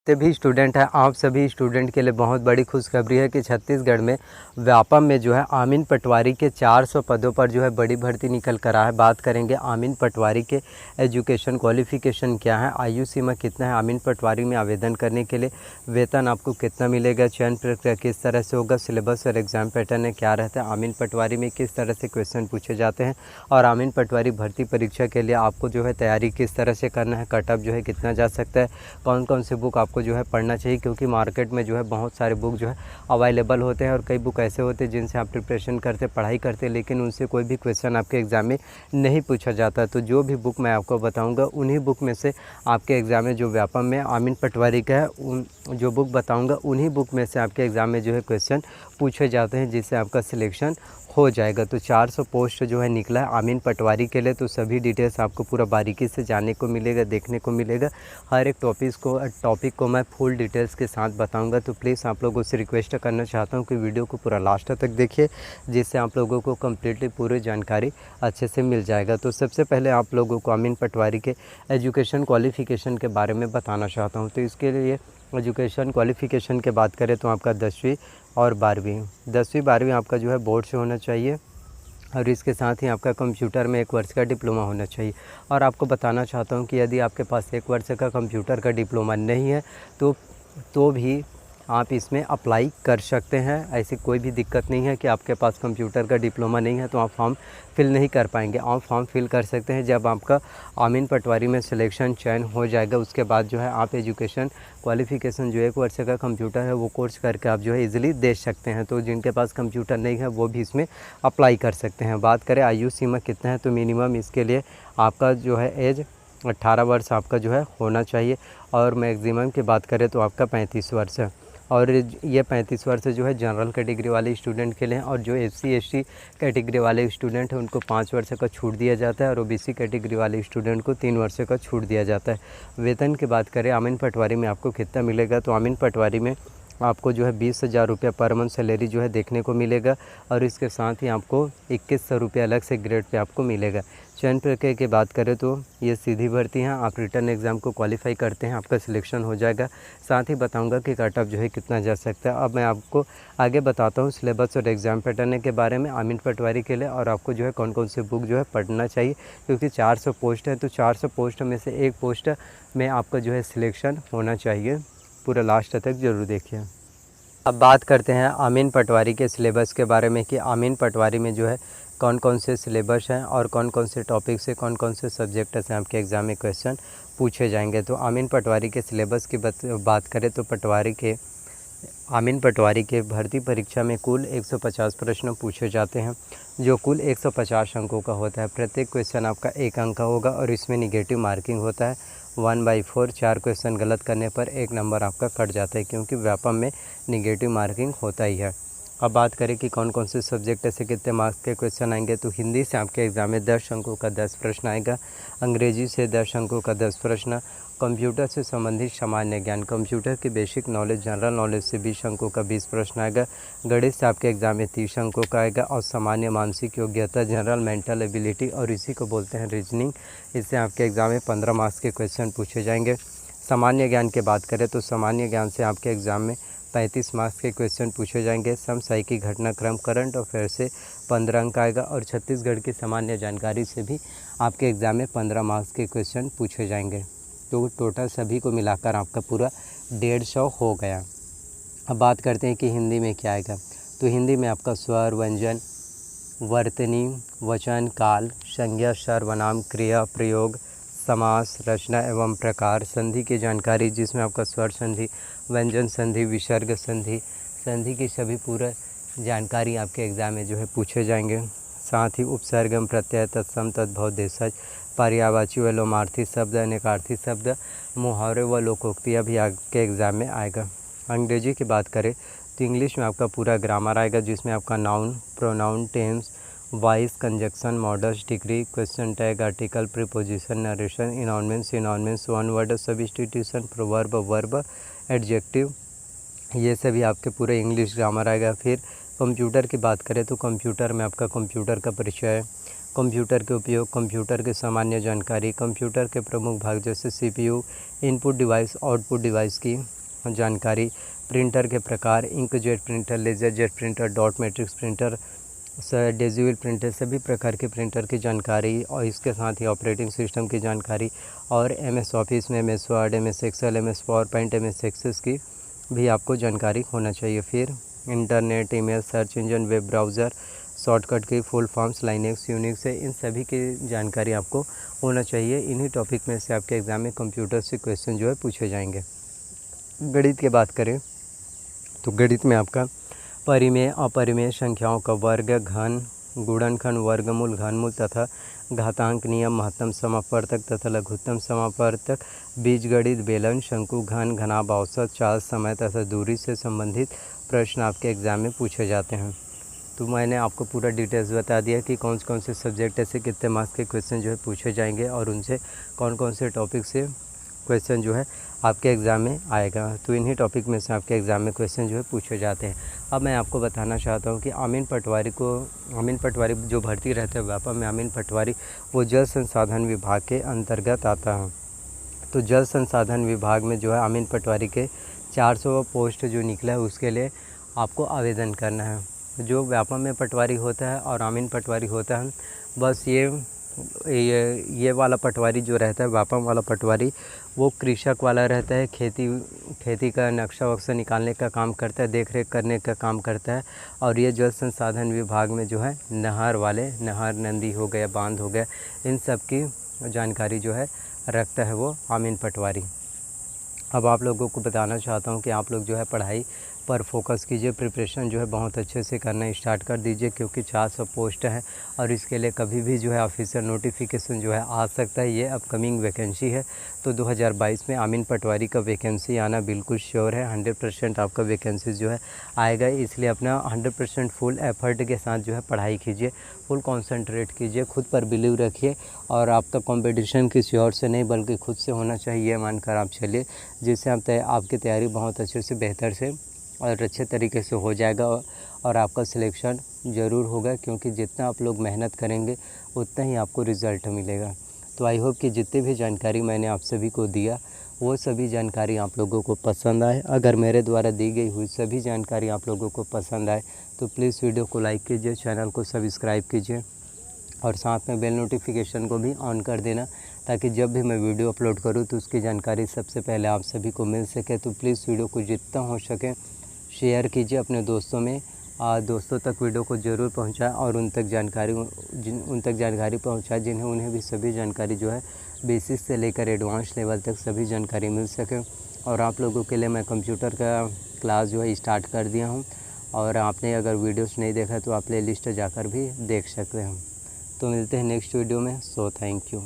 भी स्टूडेंट हैं, आप सभी स्टूडेंट के लिए बहुत बड़ी खुशखबरी है कि छत्तीसगढ़ में व्यापम में जो है आमीन पटवारी के 400 पदों पर जो है बड़ी भर्ती निकल कर आया है। बात करेंगे आमीन पटवारी के एजुकेशन क्वालिफ़िकेशन क्या है, आयु सीमा कितना है, आमीन पटवारी में आवेदन करने के लिए वेतन आपको कितना मिलेगा, चयन प्रक्रिया किस तरह से होगा, सिलेबस और एग्ज़ाम पैटर्न क्या रहता है, आमीन पटवारी में किस तरह से क्वेश्चन पूछे जाते हैं और आमीन पटवारी भर्ती परीक्षा के लिए आपको जो है तैयारी किस तरह से करना है, कट ऑफ जो है कितना जा सकता है, कौन कौन से बुक आपको जो है पढ़ना चाहिए, क्योंकि मार्केट में जो है बहुत सारे बुक जो है अवेलेबल होते हैं और कई बुक ऐसे होते हैं जिनसे आप प्रिपरेशन करते पढ़ाई करते लेकिन उनसे कोई भी क्वेश्चन आपके एग्ज़ाम में नहीं पूछा जाता। तो जो भी बुक मैं आपको बताऊंगा उन्हीं बुक में से आपके एग्ज़ाम में जो व्यापम में आमीन पटवारी का है उन जो बुक बताऊँगा उन्हीं बुक में से आपके एग्ज़ाम में जो है क्वेश्चन पूछे जाते हैं जिससे आपका सिलेक्शन हो जाएगा। तो 400 पोस्ट जो है निकला है आमीन पटवारी के लिए, तो सभी डिटेल्स आपको पूरा बारीकी से जानने को मिलेगा, देखने को मिलेगा। हर एक टॉपिक को मैं फुल डिटेल्स के साथ बताऊंगा। तो प्लीज़ आप लोगों से रिक्वेस्ट करना चाहता हूं कि वीडियो को पूरा लास्ट तक देखिए, जिससे आप लोगों को कम्प्लीटली पूरी जानकारी अच्छे से मिल जाएगा। तो सबसे पहले आप लोगों को आमीन पटवारी के एजुकेशन क्वालिफ़िकेशन के बारे में बताना चाहता हूँ। तो इसके लिए एजुकेशन क्वालिफ़िकेशन की बात करें तो आपका 10वीं और 12वीं आपका जो है बोर्ड से होना चाहिए और इसके साथ ही आपका कंप्यूटर में 1 वर्ष का डिप्लोमा होना चाहिए। और आपको बताना चाहता हूँ कि यदि आपके पास 1 वर्ष का कंप्यूटर का डिप्लोमा नहीं है तो भी आप इसमें अप्लाई कर सकते हैं। ऐसी कोई भी दिक्कत नहीं है कि आपके पास कंप्यूटर का डिप्लोमा नहीं है तो आप फॉर्म फिल नहीं कर पाएंगे। आप फॉर्म फिल कर सकते हैं जब आपका आमीन पटवारी में सिलेक्शन चयन हो जाएगा। उसके बाद जो है आप एजुकेशन क्वालिफ़िकेशन जो 1 वर्ष का कंप्यूटर है वो कोर्स करके आप जो है ईज़िली दे सकते हैं। तो जिनके पास कंप्यूटर नहीं है वो भी इसमें अप्लाई कर सकते हैं। बात करें आयु सीमा कितना है, तो मिनिमम इसके लिए आपका जो है एज 18 वर्ष आपका जो है होना चाहिए और मैक्सिमम की बात करें तो आपका 35 वर्ष है। और ये 35 वर्ष जो है जनरल कैटेगरी वाले स्टूडेंट के लिए और जो SC ST कैटेगरी वाले स्टूडेंट हैं उनको 5 वर्ष का छूट दिया जाता है और OBC कैटेगरी वाले स्टूडेंट को 3 वर्ष का छूट दिया जाता है। वेतन की बात करें आमीन पटवारी में आपको कितना मिलेगा, तो आमीन पटवारी में आपको जो है 20,000 रुपये पर मंथ सैलरी जो है देखने को मिलेगा और इसके साथ ही आपको 2100 रुपये अलग से ग्रेड पे आपको मिलेगा। चयन प्रक्रिया की बात करें तो ये सीधी भर्ती है, आप रिटर्न एग्ज़ाम को क्वालिफाई करते हैं आपका सिलेक्शन हो जाएगा। साथ ही बताऊंगा कि कट ऑफ जो है कितना जा सकता है। अब मैं आपको आगे बताता हूँ सिलेबस और एग्ज़ाम पैटर्न के बारे में आमीन पटवारी के लिए और आपको जो है कौन कौन से बुक जो है पढ़ना चाहिए, क्योंकि 400 पोस्ट है तो 400 पोस्ट में से एक पोस्ट में आपका जो है सिलेक्शन होना चाहिए। पूरा लास्ट तक ज़रूर देखिए। अब बात करते हैं आमीन पटवारी के सिलेबस के बारे में कि आमीन पटवारी में जो है कौन कौन से सिलेबस हैं और कौन कौन से टॉपिक से कौन कौन से सब्जेक्ट से आपके एग्ज़ाम में क्वेश्चन पूछे जाएंगे। तो आमीन पटवारी के सिलेबस की बात करें तो आमीन पटवारी के भर्ती परीक्षा में कुल 150 प्रश्न पूछे जाते हैं जो कुल 150 अंकों का होता है। प्रत्येक क्वेश्चन आपका 1 अंक का होगा और इसमें निगेटिव मार्किंग होता है 1/4। 4 क्वेश्चन गलत करने पर 1 नंबर आपका कट जाता है, क्योंकि व्यापम में निगेटिव मार्किंग होता ही है। अब बात करें कि कौन कौन से सब्जेक्ट से कितने मार्क्स के क्वेश्चन आएंगे, तो हिंदी से आपके एग्ज़ाम में 10 अंकों का 10 प्रश्न आएगा, अंग्रेजी से 10 अंकों का 10 प्रश्न, कंप्यूटर से संबंधित सामान्य ज्ञान कंप्यूटर की बेसिक नॉलेज जनरल नॉलेज से 20 अंकों का 20 प्रश्न आएगा, गणित से आपके एग्ज़ाम में 30 अंकों का आएगा और सामान्य मानसिक योग्यता जनरल मेंटल एबिलिटी और इसी को बोलते हैं रीजनिंग, इससे आपके एग्ज़ाम में 15 मार्क्स के क्वेश्चन पूछे जाएंगे। सामान्य ज्ञान की बात करें तो सामान्य ज्ञान से आपके एग्ज़ाम में 35 मार्क्स के क्वेश्चन पूछे जाएंगे। समसामयिकी घटनाक्रम करंट अफेयर से 15 अंक आएगा और छत्तीसगढ़ की सामान्य जानकारी से भी आपके एग्ज़ाम में 15 मार्क्स के क्वेश्चन पूछे जाएंगे। तो टोटल सभी को मिलाकर आपका पूरा 150 हो गया। अब बात करते हैं कि हिंदी में क्या आएगा, तो हिंदी में आपका स्वर व्यंजन वर्तनी वचन काल संज्ञा सर्वनाम क्रिया प्रयोग समास रचना एवं प्रकार संधि की जानकारी, जिसमें आपका स्वर संधि व्यंजन संधि विसर्ग संधि संधि की सभी पूरा जानकारी आपके एग्ज़ाम में जो है पूछे जाएंगे। साथ ही उपसर्ग प्रत्यय तत्सम तद्भव देशज पर्यायवाची व लोमार्थी शब्द अनेकार्थी शब्द मुहावरे व लोकोक्तियाँ भी आपके एग्ज़ाम में आएगा। अंग्रेजी की बात करें तो इंग्लिश में आपका पूरा ग्रामर आएगा, जिसमें आपका noun pronoun tense voice conjunction modals degree question tag article preposition narration improvements one word substitution proverb verb adjective, ये सभी आपके पूरे इंग्लिश ग्रामर आएगा। फिर कंप्यूटर की बात करें तो कंप्यूटर में आपका कंप्यूटर का परिचय कंप्यूटर के उपयोग, कंप्यूटर के सामान्य जानकारी, कंप्यूटर के प्रमुख भाग जैसे CPU, input device, output device की जानकारी, प्रिंटर के प्रकार, inkjet printer, laser jet printer, dot matrix printer, digital printer, सभी प्रकार के प्रिंटर की जानकारी और इसके साथ ही ऑपरेटिंग सिस्टम की जानकारी और एमएस ऑफिस में MS Word, MS Excel, MS PowerPoint, MS Access की भी आपको जानकारी होना चाहिए। फिर internet, email, search engine, web browser, shortcut की फुल फॉर्म्स, लाइनेक्स, यूनिक्स है, इन सभी की जानकारी आपको होना चाहिए। इन्हीं टॉपिक में से आपके एग्ज़ाम में कंप्यूटर से क्वेश्चन जो है पूछे जाएंगे। गणित की बात करें तो गणित में आपका परिमेय, अपरिमेय संख्याओं का वर्ग, घन, गुणनखंड, वर्गमूल, घनमूल तथा घातांक नियम, महत्तम समापवर्तक तथा लघुत्तम समापवर्तक, बीजगणित, बेलन, शंकु, घन, घनाभ, औसत, चाल, समय तथा दूरी से संबंधित प्रश्न आपके एग्ज़ाम में पूछे जाते हैं। तो मैंने आपको पूरा डिटेल्स बता दिया कि कौन कौन से सब्जेक्ट ऐसे कितने मार्क्स के क्वेश्चन जो है पूछे जाएंगे और उनसे कौन कौन से टॉपिक से क्वेश्चन जो है आपके एग्ज़ाम में आएगा। तो इन्हीं टॉपिक में से आपके एग्ज़ाम में क्वेश्चन जो है पूछे जाते हैं। अब मैं आपको बताना चाहता हूँ कि अमीन पटवारी जो भर्ती रहते हैं व्यापम में, अमीन पटवारी वो जल संसाधन विभाग के अंतर्गत आता है। तो जल संसाधन विभाग में जो है अमीन पटवारी के 400 पोस्ट जो निकला है उसके लिए आपको आवेदन करना है। जो व्यापम में पटवारी होता है और अमीन पटवारी होता है, बस ये वाला पटवारी जो रहता है व्यापम वाला पटवारी वो कृषक वाला रहता है, खेती का नक्शा वक्शा निकालने का काम करता है, देख रेख करने का काम करता है। और ये जल संसाधन विभाग में जो है नहर, नदी हो गया, बांध हो गया, इन सब की जानकारी जो है रखता है वो अमीन पटवारी। अब आप लोगों को बताना चाहता हूँ कि आप लोग जो है पढ़ाई पर फोकस कीजिए, प्रिपरेशन जो है बहुत अच्छे से करना स्टार्ट कर दीजिए, क्योंकि 400 पोस्ट है और इसके लिए कभी भी जो है ऑफिशियल नोटिफिकेशन जो है आ सकता है। ये अपकमिंग वैकेंसी है, तो 2022 में अमीन पटवारी का वैकेंसी आना बिल्कुल श्योर है। 100% आपका वैकेंसी जो है आएगा, इसलिए अपना 100% फुल एफर्ट के साथ जो है पढ़ाई कीजिए, फुल कॉन्सेंट्रेट कीजिए, खुद पर बिलीव रखिए और आपका कंपटीशन किसी और से नहीं बल्कि खुद से होना चाहिए, ये मानकर आप चलिए, जिससे आपकी तैयारी बहुत अच्छे से, बेहतर से और अच्छे तरीके से हो जाएगा और आपका सिलेक्शन ज़रूर होगा, क्योंकि जितना आप लोग मेहनत करेंगे उतना ही आपको रिज़ल्ट मिलेगा। तो आई होप कि जितनी भी जानकारी मैंने आप सभी को दिया वो सभी जानकारी आप लोगों को पसंद आए। अगर मेरे द्वारा दी गई हुई सभी जानकारी आप लोगों को पसंद आए तो प्लीज़ वीडियो को लाइक कीजिए, चैनल को सब्सक्राइब कीजिए और साथ में बेल नोटिफिकेशन को भी ऑन कर देना, ताकि जब भी मैं वीडियो अपलोड करूं तो उसकी जानकारी सबसे पहले आप सभी को मिल सके। तो प्लीज़ वीडियो को जितना हो सके शेयर कीजिए अपने दोस्तों तक वीडियो को ज़रूर पहुंचाएं और उन तक जानकारी पहुंचाएं जिन्हें उन्हें भी सभी जानकारी जो है बेसिक से लेकर एडवांस लेवल तक सभी जानकारी मिल सके। और आप लोगों के लिए मैं कंप्यूटर का क्लास जो है स्टार्ट कर दिया हूं, और आपने अगर वीडियोस नहीं देखा तो आप प्ले लिस्ट जाकर भी देख सकते हैं। तो मिलते हैं नेक्स्ट वीडियो में। So thank you.